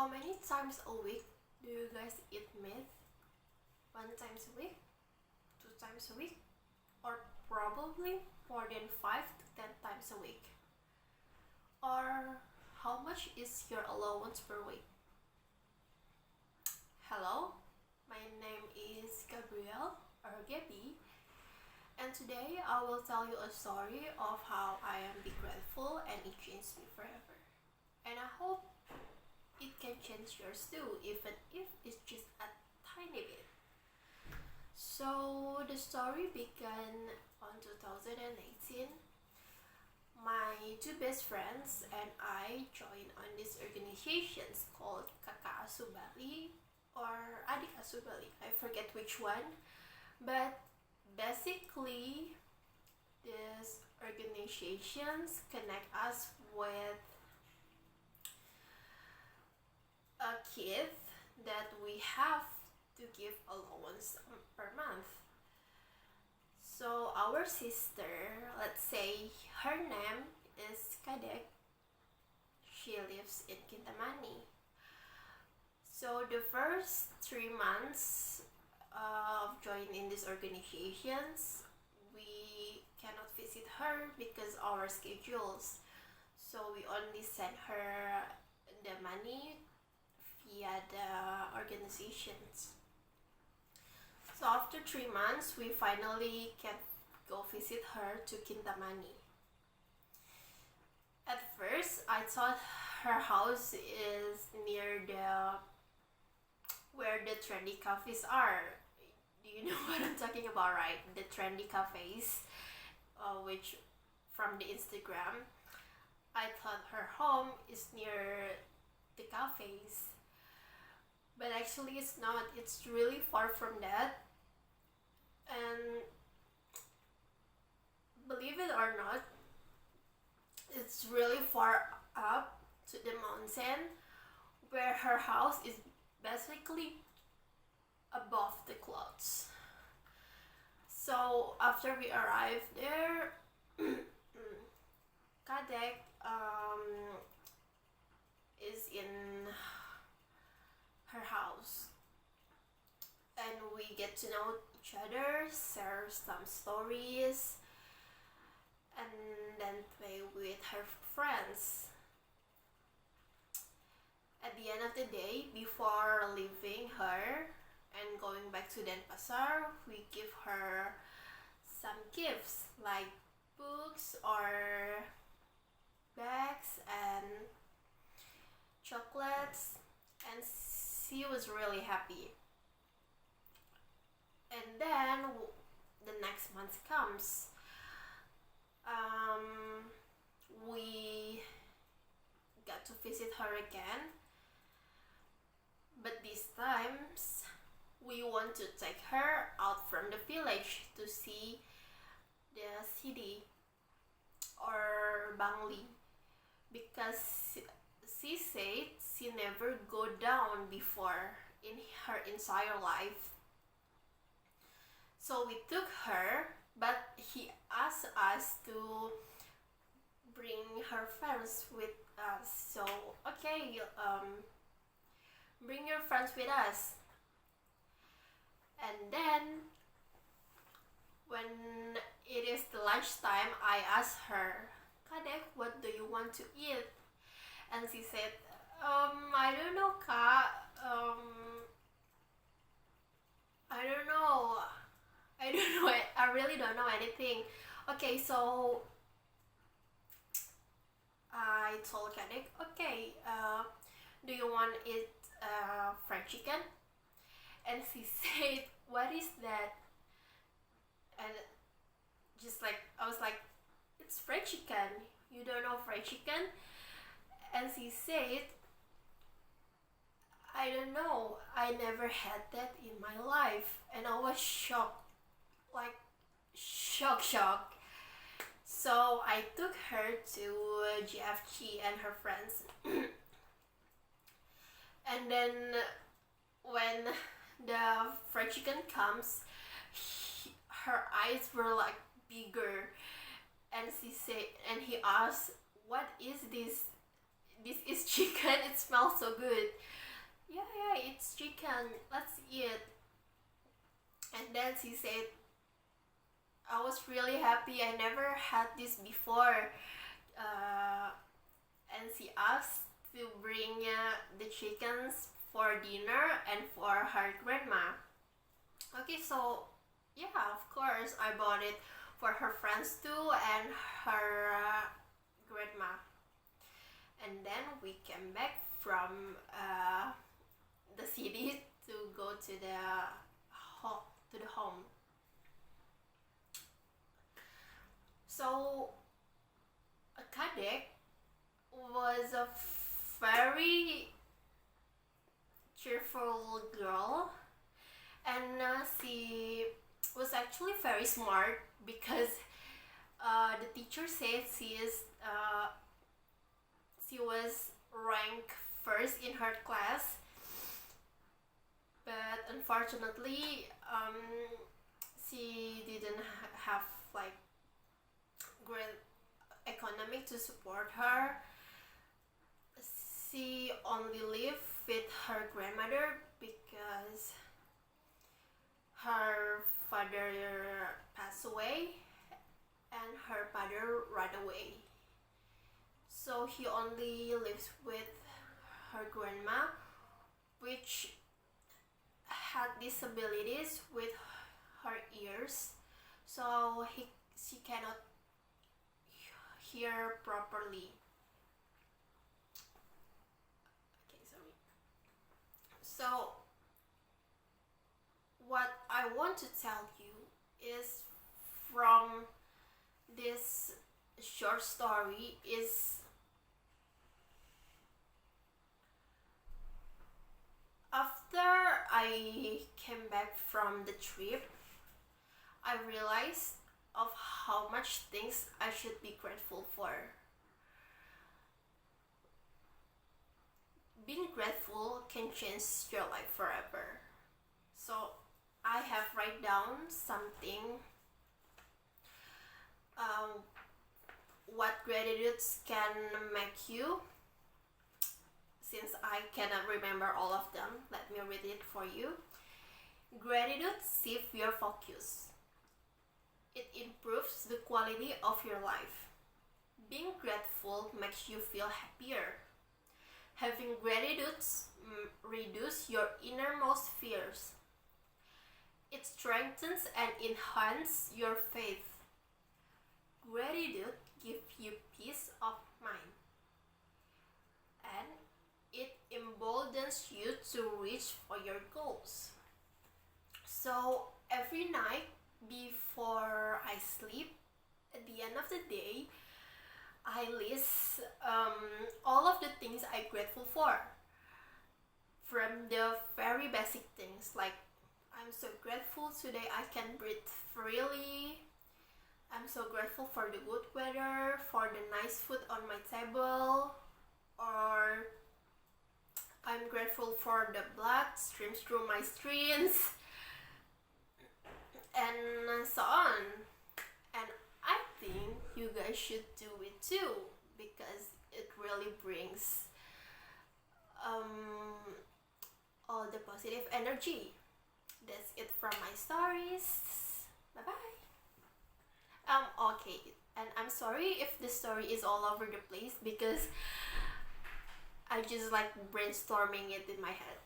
How many times a week do you guys eat meat? 1 time a week? 2 times a week? Or probably more than 5 to 10 times a week? Or how much is your allowance per week? Hello, my name is Gabrielle or Gabby, and today I will tell you a story of how I am be grateful and it changed me forever. And I hope it can change yours too, even if it's just a tiny bit. So the story began on 2018. My two best friends and I joined on this organization called Kakak Asuh Bali or Adik Asuh Bali. I forget which one, but basically these organizations connect us with a kid that we have to give allowance per month. So our sister, let's say her name is Kadek, she lives in Kintamani. So the first 3 months of joining these organizations, we cannot visit her because our schedules. So we only send her the money via the organizations. So after 3 months, we finally can go visit her to Kintamani. At first, I thought her house is near where the trendy cafes are. Do you know what I'm talking about, right? The trendy cafes, which from the Instagram. I thought her home is near the cafes, but actually it's not. It's really far from that. And believe it or not, it's really far up to the mountain where her house is basically above the clouds. So after we arrived there, Kadek is in her house, and we get to know each other, share some stories, and then play with her friends. At the end of the day, before leaving her and going back to Denpasar, we give her some gifts like books or bags and chocolates, and she was really happy. And then the next month comes. We got to visit her again, but this times we want to take her out from the village to see the city or Bangli, because she said she never go down before in her entire life. So we took her, but he asked us to bring her friends with us. So okay, bring your friends with us. And then when it is the lunchtime, I asked her, Kadek, what do you want to eat? And she said, I don't know, Kak. I don't know. I really don't know anything. Okay, so I told Kadek, okay, do you want to eat fried chicken? And she said, what is that? And just like, I was like, it's fried chicken. You don't know fried chicken? And she said, I don't know. I never had that in my life. And I was shocked. Like, shock. So I took her to GFG and her friends. And then when the fried chicken comes, her eyes were like bigger, and he asked, what is this? This is chicken, it smells so good. yeah, it's chicken, let's eat. And then she said, I was really happy, I never had this before. And she asked to bring the chickens for dinner and for her grandma. Okay, so yeah, of course, I bought it for her friends too and her grandma. And then we came back from the city to go to the home. So Kadek was a very cheerful girl, and she was actually very smart because the teacher said she was ranked first in her class, but unfortunately she didn't have like great economy to support her. She only lived with her grandmother because her father passed away and her mother ran away. So he only lives with her grandma, which had disabilities with her ears, so she cannot hear properly. Okay, sorry. So what I want to tell you is from this short story is after I came back from the trip, I realized of how much things I should be grateful for. Being grateful can change your life forever. So I have write down something what gratitudes can make you. Since I cannot remember all of them, let me read it for you. Gratitude shifts your focus. It improves the quality of your life. Being grateful makes you feel happier. Having gratitude reduces your innermost fears. It strengthens and enhances your faith. Gratitude gives you peace of mind. And it emboldens you to reach for your goals. So every night before I sleep, at the end of the day, I list all of the things I'm grateful for. From the very basic things like I'm so grateful today I can breathe freely. I'm so grateful for the good weather, for the nice food on my table, or I'm grateful for the blood streams through my screens, and so on. And I think you guys should do it too because it really brings all the positive energy. That's it from my stories. Bye bye. Okay, and I'm sorry if the story is all over the place because I just like brainstorming it in my head.